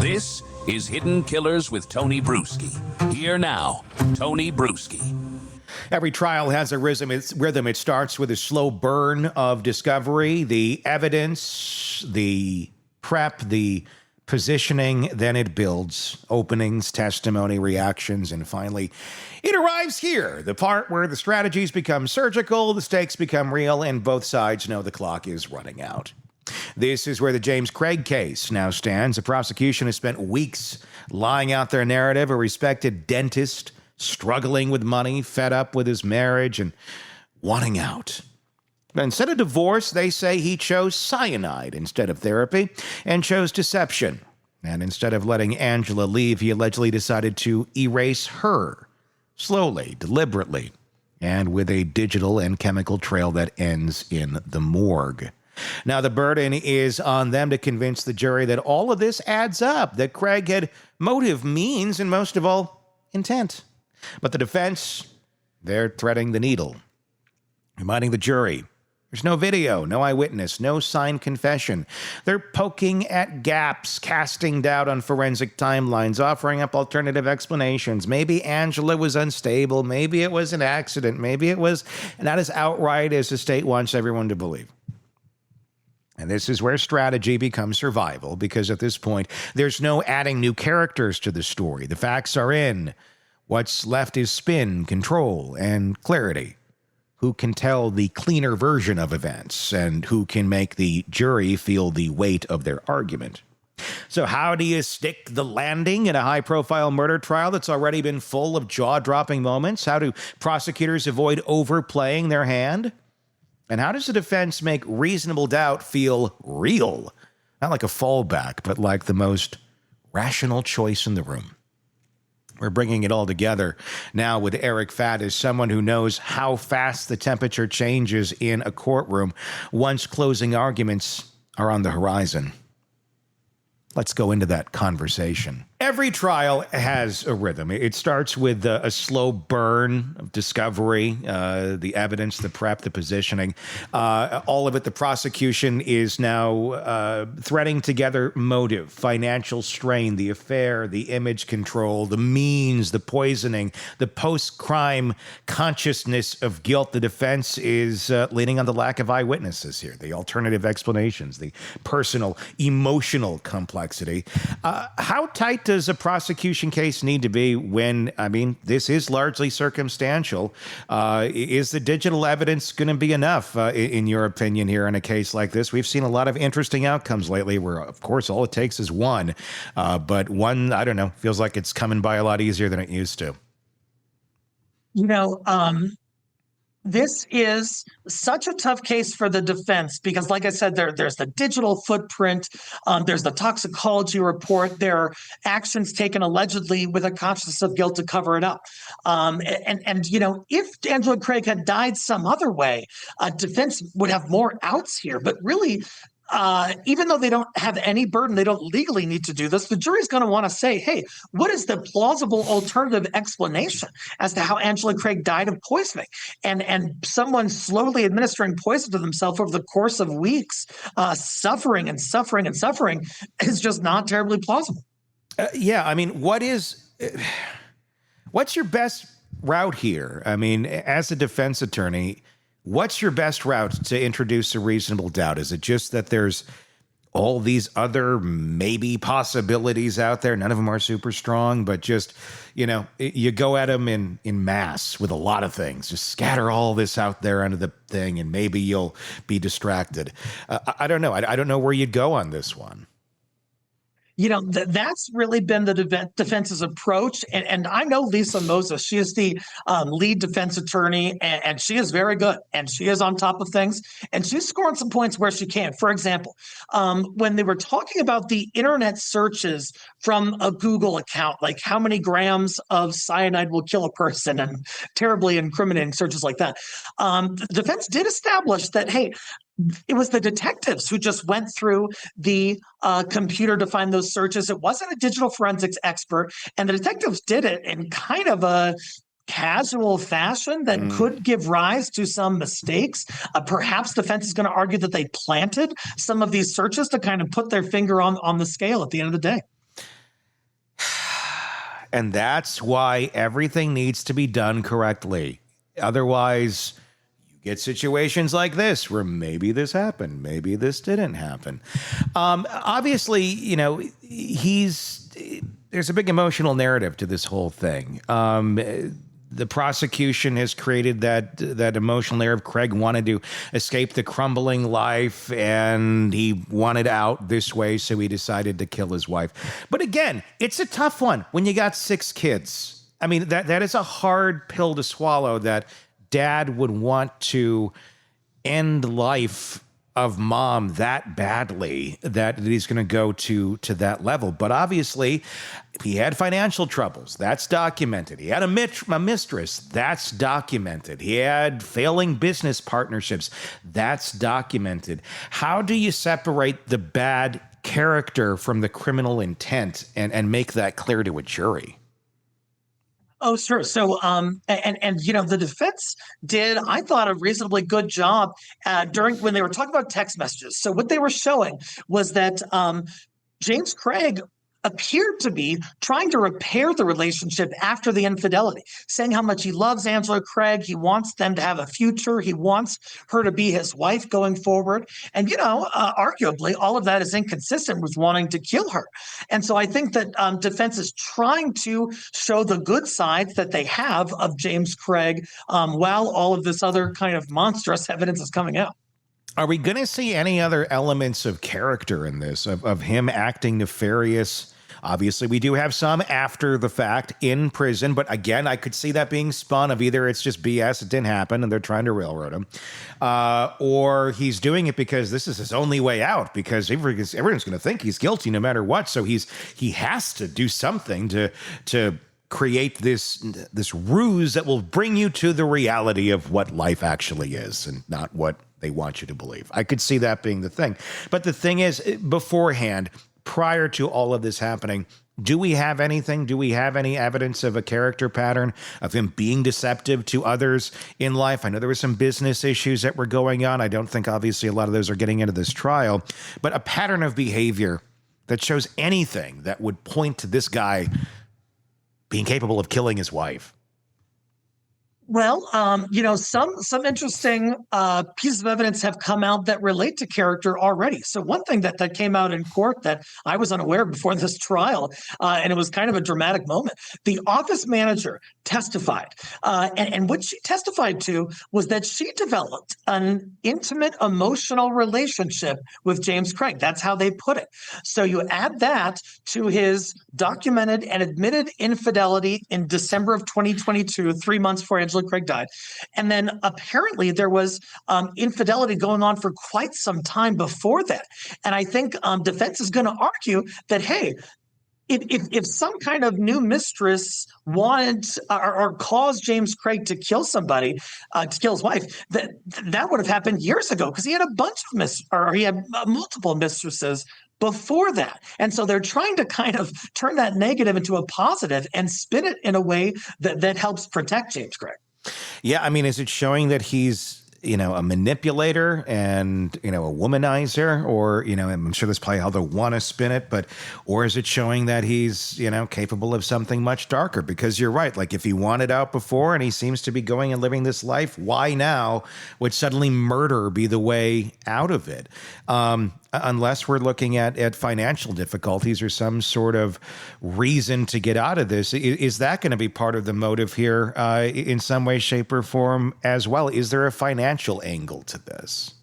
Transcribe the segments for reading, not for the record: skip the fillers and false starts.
This is Hidden Killers with Tony Bruschi. Here now, Tony Bruschi. Every trial has a rhythm. It starts with a slow burn of discovery, the evidence, the prep, the positioning. Then it builds openings, testimony, reactions, and finally it arrives here, the part where the strategies become surgical, the stakes become real, and both sides know the clock is running out. This is where the James Craig case now stands. The prosecution has spent weeks lying out their narrative. A respected dentist struggling with money, fed up with his marriage, and wanting out. But instead of divorce, they say he chose cyanide instead of therapy and chose deception. And instead of letting Angela leave, he allegedly decided to erase her slowly, deliberately, and with a digital and chemical trail that ends in the morgue. Now, the burden is on them to convince the jury that all of this adds up, that Craig had motive, means, and most of all, intent. But the defense, they're threading the needle, reminding the jury there's no video, no eyewitness, no signed confession. They're poking at gaps, casting doubt on forensic timelines, offering up alternative explanations. Maybe Angela was unstable. Maybe it was an accident. Maybe it was not as outright as the state wants everyone to believe. And this is where strategy becomes survival, because at this point, there's no adding new characters to the story. The facts are in. What's left is spin, control, and clarity. Who can tell the cleaner version of events, and who can make the jury feel the weight of their argument. So how do you stick the landing in a high-profile murder trial that's already been full of jaw-dropping moments? How do prosecutors avoid overplaying their hand? And how does the defense make reasonable doubt feel real? Not like a fallback, but like the most rational choice in the room. We're bringing it all together now with Eric Faddis, someone who knows how fast the temperature changes in a courtroom once closing arguments are on the horizon. Let's go into that conversation. Every trial has a rhythm. It starts with a slow burn of discovery, the evidence, the prep, the positioning. All of it, the prosecution is now threading together motive, financial strain, the affair, the image control, the means, the poisoning, the post-crime consciousness of guilt. The defense is leaning on the lack of eyewitnesses here, the alternative explanations, the personal, emotional complexity. How tight does a prosecution case need to be when, this is largely circumstantial? Is the digital evidence going to be enough, in your opinion, here in a case like this? We've seen a lot of interesting outcomes lately where, of course, all it takes is one. But one, I don't know, feels like it's coming by a lot easier than it used to. This is such a tough case for the defense because, like I said, there's the digital footprint, there's the toxicology report, there are actions taken allegedly with a consciousness of guilt to cover it up. If Angela Craig had died some other way, defense would have more outs here. But really, even though they don't have any burden, they don't legally need to do this, the jury's going to want to say, hey, what is the plausible alternative explanation as to how Angela Craig died of poisoning? And someone slowly administering poison to themselves over the course of weeks, suffering and suffering and suffering, is just not terribly plausible. What's your best route here? As a defense attorney, what's your best route to introduce a reasonable doubt? Is it just that there's all these other maybe possibilities out there? None of them are super strong, but just, you go at them in mass with a lot of things. Just scatter all this out there under the thing, and maybe you'll be distracted. I don't know. I don't know where you'd go on this one. That's really been the defense's approach. And I know Lisa Moses. She is the lead defense attorney, and she is very good. And she is on top of things. And she's scoring some points where she can. For example, when they were talking about the internet searches from a Google account, like how many grams of cyanide will kill a person and terribly incriminating searches like that, the defense did establish that, hey, it was the detectives who just went through the computer to find those searches. It wasn't a digital forensics expert, and the detectives did it in kind of a casual fashion that could give rise to some mistakes. Perhaps defense is going to argue that they planted some of these searches to kind of put their finger on the scale at the end of the day. And that's why everything needs to be done correctly. Otherwise, you get situations like this where maybe this happened, maybe this didn't happen. Obviously, there's a big emotional narrative to this whole thing. The prosecution has created that emotional narrative. Craig wanted to escape the crumbling life, and he wanted out this way, so he decided to kill his wife. But again, it's a tough one when you got 6 kids. I mean, that is a hard pill to swallow, that dad would want to end life of mom that badly that he's going to go to that level. But obviously, he had financial troubles. That's documented. He had a mistress. That's documented. He had failing business partnerships. That's documented. How do you separate the bad character from the criminal intent and make that clear to a jury? Oh, sure. So, the defense did, I thought, a reasonably good job during when they were talking about text messages. So, what they were showing was that James Craig appeared to be trying to repair the relationship after the infidelity, saying how much he loves Angela Craig. He wants them to have a future. He wants her to be his wife going forward. And, arguably, all of that is inconsistent with wanting to kill her. And so I think that defense is trying to show the good sides that they have of James Craig while all of this other kind of monstrous evidence is coming out. Are we going to see any other elements of character in this, of him acting nefarious? Obviously, we do have some after the fact in prison, but again, I could see that being spun of either it's just BS, it didn't happen, and they're trying to railroad him, or he's doing it because this is his only way out, because everyone's going to think he's guilty no matter what, so he has to do something to create this ruse that will bring you to the reality of what life actually is and not what they want you to believe. I could see that being the thing. But the thing is, beforehand, prior to all of this happening, do we have anything? Do we have any evidence of a character pattern of him being deceptive to others in life? I know there were some business issues that were going on. I don't think, obviously, a lot of those are getting into this trial. But a pattern of behavior that shows anything that would point to this guy being capable of killing his wife. Well, some interesting pieces of evidence have come out that relate to character already. So one thing that came out in court that I was unaware before this trial, and it was kind of a dramatic moment, the office manager testified. And what she testified to was that she developed an intimate emotional relationship with James Craig. That's how they put it. So you add that to his documented and admitted infidelity in December of 2022, 3 months before Angela Craig died. And then apparently there was infidelity going on for quite some time before that. And I think defense is going to argue that, hey, if some kind of new mistress wanted or caused James Craig to kill somebody, to kill his wife, that would have happened years ago, because he had he had multiple mistresses before that. And so they're trying to kind of turn that negative into a positive and spin it in a way that helps protect James Craig. Yeah, I mean, is it showing that he's, a manipulator and, a womanizer, or, I'm sure that's probably how they want to spin it, or is it showing that he's, capable of something much darker? Because you're right. Like, if he wanted out before and he seems to be going and living this life, why now would suddenly murder be the way out of it? Unless we're looking at financial difficulties or some sort of reason to get out of this. Is that going to be part of the motive here in some way, shape, or form as well? Is there a financial angle to this?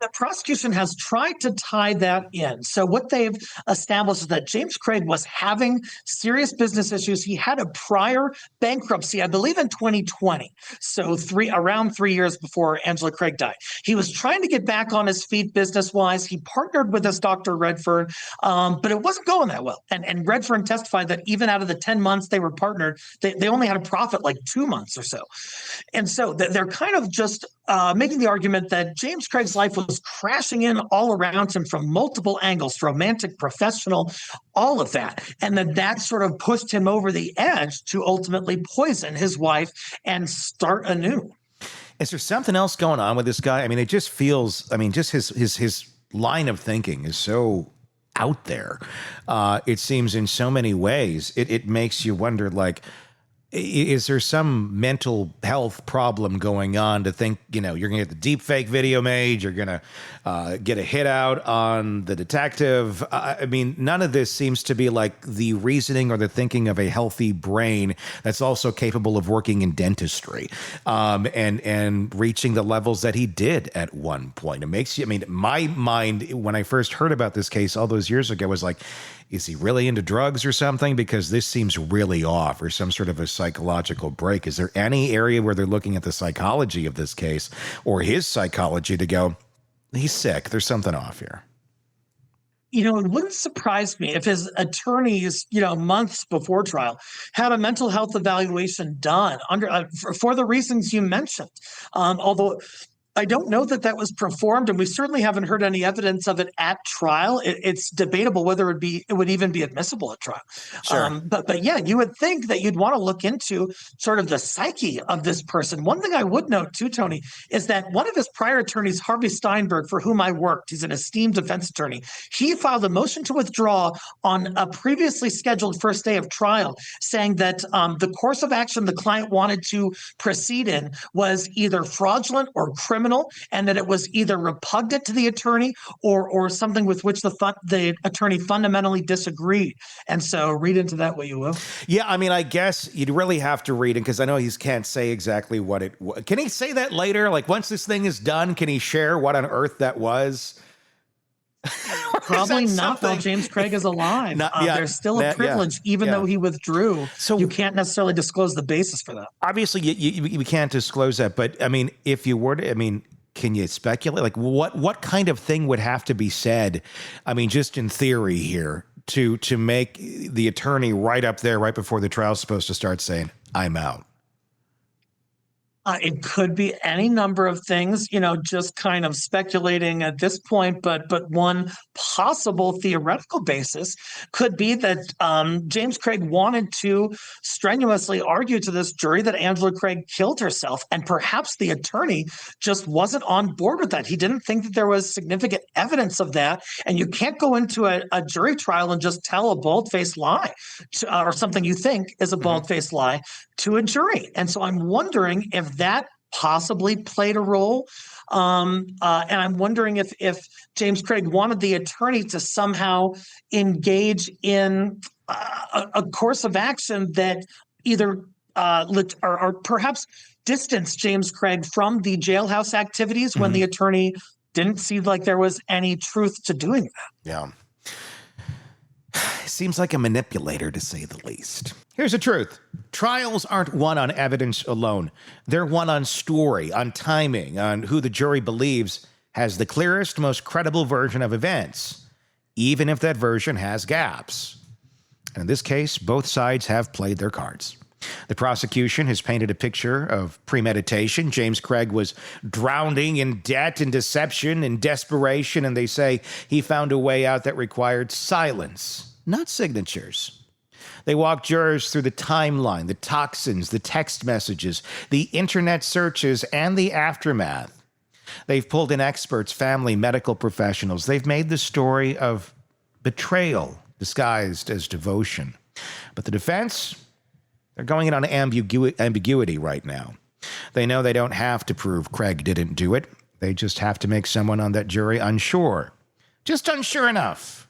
The prosecution has tried to tie that in. So what they've established is that James Craig was having serious business issues. He had a prior bankruptcy, I believe, in 2020. So around 3 years before Angela Craig died. He was trying to get back on his feet business-wise. He partnered with this Dr. Redfern, but it wasn't going that well. And Redfern testified that even out of the 10 months they were partnered, they only had a profit like 2 months or so. And so they're kind of just making the argument that James Craig's life was crashing in all around him from multiple angles, romantic, professional, all of that. And that sort of pushed him over the edge to ultimately poison his wife and start anew. Is there something else going on with this guy? I mean, it just feels, just his line of thinking is so out there. It seems in so many ways, it makes you wonder, like, is there some mental health problem going on to think, you're going to get the deep fake video made, you're going to get a hit out on the detective? I mean, none of this seems to be like the reasoning or the thinking of a healthy brain that's also capable of working in dentistry and reaching the levels that he did at one point. It makes you, my mind, when I first heard about this case all those years ago, was like, is he really into drugs or something? Because this seems really off, or some sort of a psychological break. Is there any area where they're looking at the psychology of this case or his psychology to go, he's sick, there's something off here? It wouldn't surprise me if his attorneys, months before trial, had a mental health evaluation done for the reasons you mentioned. Although I don't know that was performed, and we certainly haven't heard any evidence of it at trial. It's debatable whether it would even be admissible at trial. Sure. But yeah, you would think that you'd want to look into sort of the psyche of this person. One thing I would note too, Tony, is that one of his prior attorneys, Harvey Steinberg, for whom I worked, he's an esteemed defense attorney, he filed a motion to withdraw on a previously scheduled first day of trial, saying that the course of action the client wanted to proceed in was either fraudulent or criminal, and that it was either repugnant to the attorney or something with which the attorney fundamentally disagreed. And so read into that what you will. Yeah, I guess you'd really have to read it, because I know he can't say exactly what it was. Can he say that later? Like, once this thing is done, can he share what on earth that was? Probably not while James Craig is alive. There's still a privilege, even though he withdrew. So you can't necessarily disclose the basis for that. Obviously, you can't disclose that. But, if you were to, can you speculate? Like, what kind of thing would have to be said, just in theory here, to make the attorney right up there, right before the trial's supposed to start, saying, I'm out? It could be any number of things, just kind of speculating at this point. But one possible theoretical basis could be that James Craig wanted to strenuously argue to this jury that Angela Craig killed herself. And perhaps the attorney just wasn't on board with that. He didn't think that there was significant evidence of that. And you can't go into a jury trial and just tell a bald-faced lie or something you think is a bald-faced lie to a jury. And so I'm wondering if that possibly played a role. And I'm wondering if James Craig wanted the attorney to somehow engage in a course of action that either or perhaps distance James Craig from the jailhouse activities when the attorney didn't see like there was any truth to doing that. Yeah. Seems like a manipulator, to say the least. Here's the truth. Trials aren't won on evidence alone. They're won on story, on timing, on who the jury believes has the clearest, most credible version of events, even if that version has gaps. And in this case, both sides have played their cards. The prosecution has painted a picture of premeditation. James Craig was drowning in debt and deception and desperation, and they say he found a way out that required silence, not signatures. They walk jurors through the timeline, the toxins, the text messages, the internet searches, and the aftermath. They've pulled in experts, family, medical professionals. They've made the story of betrayal disguised as devotion. But the defense, they're going in on ambiguity right now. They know they don't have to prove Craig didn't do it. They just have to make someone on that jury unsure. Just unsure enough.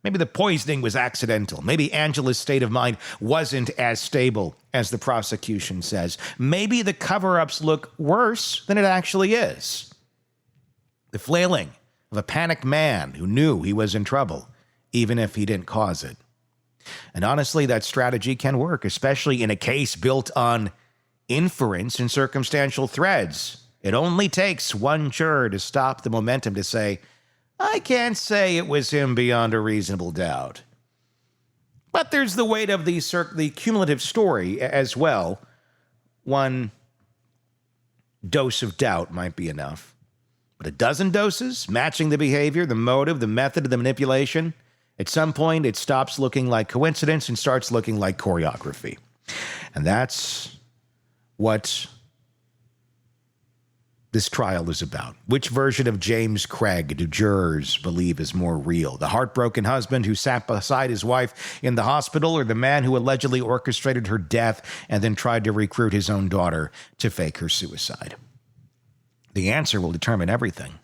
Maybe the poisoning was accidental. Maybe Angela's state of mind wasn't as stable as the prosecution says. Maybe the cover-ups look worse than it actually is. The flailing of a panicked man who knew he was in trouble, even if he didn't cause it. And honestly, that strategy can work, especially in a case built on inference and circumstantial threads. It only takes one juror to stop the momentum to say, I can't say it was him beyond a reasonable doubt. But there's the weight of the cumulative story as well. One dose of doubt might be enough. But a dozen doses, matching the behavior, the motive, the method of the manipulation, at some point it stops looking like coincidence and starts looking like choreography. And that's what this trial is about. Which version of James Craig do jurors believe is more real? The heartbroken husband who sat beside his wife in the hospital, or the man who allegedly orchestrated her death and then tried to recruit his own daughter to fake her suicide? The answer will determine everything.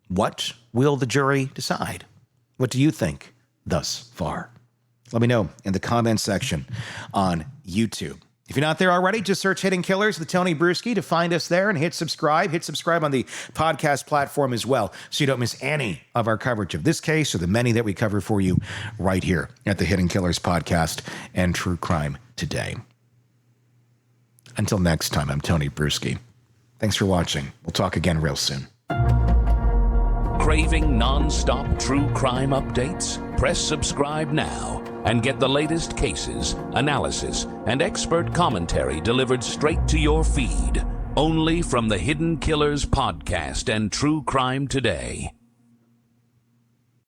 What will the jury decide? What do you think thus far? Let me know in the comments section on YouTube. If you're not there already, just search Hidden Killers with Tony Bruschi to find us there and hit subscribe. Hit subscribe on the podcast platform as well so you don't miss any of our coverage of this case or the many that we cover for you right here at the Hidden Killers podcast and True Crime Today. Until next time, I'm Tony Bruschi. Thanks for watching. We'll talk again real soon. Craving non-stop true crime updates? Press subscribe now and get the latest cases, analysis, and expert commentary delivered straight to your feed. Only from the Hidden Killers podcast and True Crime Today.